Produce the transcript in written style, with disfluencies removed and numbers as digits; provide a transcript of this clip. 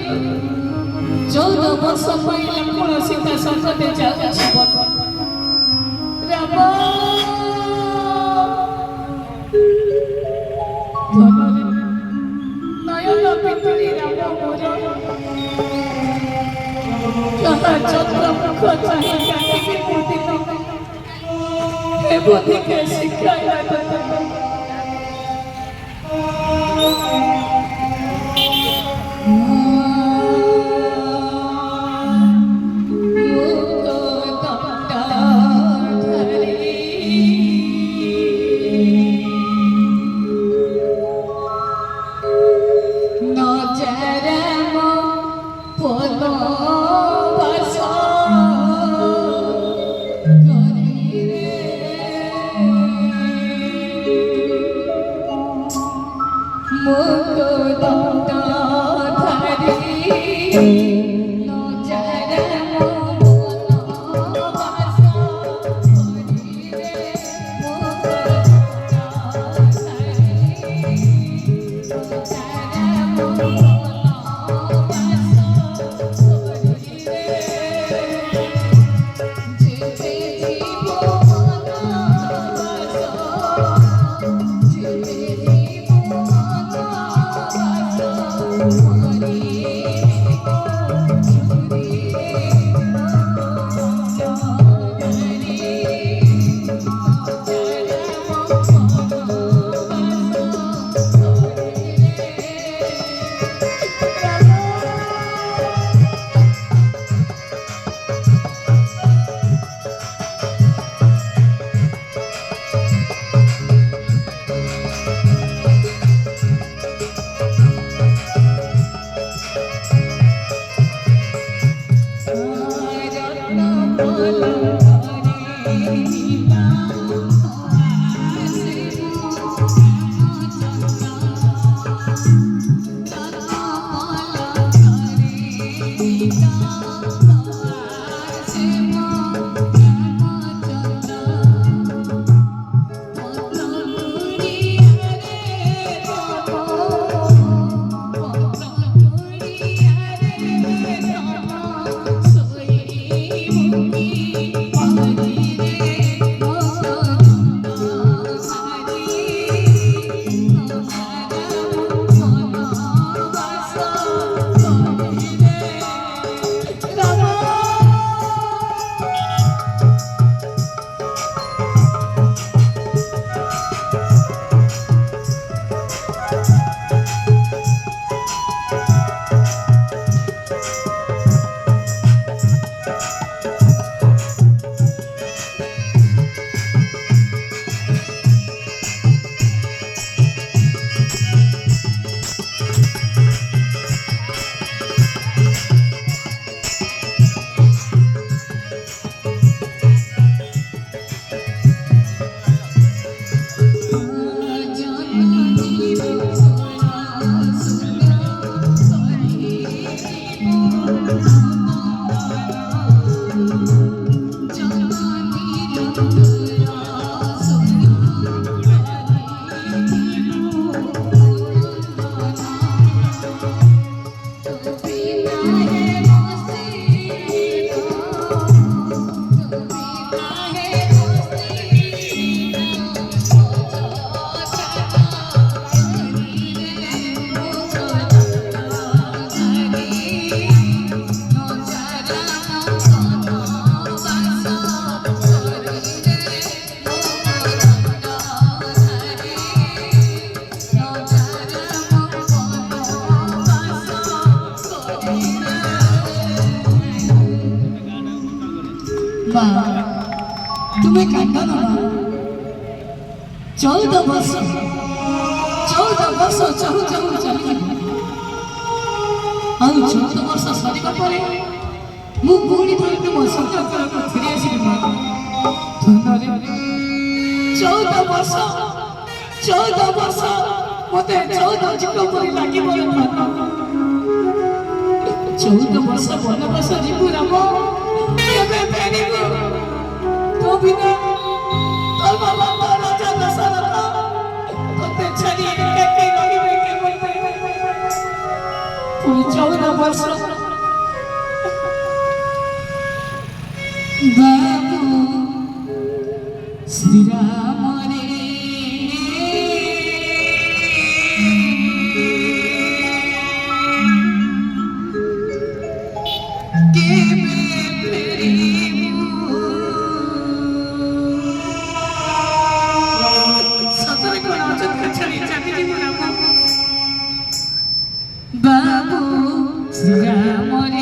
14 ବର୍ଷ ପାଇଲା କୌଣସି ତା ସଙ୍ଗରେ ଯାଉ ଜୀବନ ରାମ ଧନରେ ନୟନ ଭିତରେ ରାମ ମୋର ଯାହା ଚନ୍ଦ୍ରମୁଖ ଚାହିଁ କାଟିବି ମୁଁ ଦିନ ହେ ବୁଦ୍ଧିକେ ଶିଖାଇଲା କଥା तुम्हें कांदा ना 14 वर्ष चाहू चाहू चली ଆଉ 14 ବର୍ଷ ସରିବା ପରେ ମୁଁ ପୁଣି ଥରେ ତୁମ ସତ୍ୟକୁ ଫେରି ଆସିବି ମା ଧନରେ 14 ବର୍ଷ ମୋତେ 14 ଯୁଗ ପରି ଲାଗିବ ମା 14 ବର୍ଷ ବନବାସ ଯିବୁ ରାମ କେବେ ଫେରିବୁ ତୋ ବିନା ତୋ ବାବା ରାଜା ଦଶରଥ ତୋତେ ଛାଡ଼ି ଏକାକି ରହିବେ କେବେ ପୁଣି 14 वर्ष बाबू श्री राम रे बाबू श्री राम रे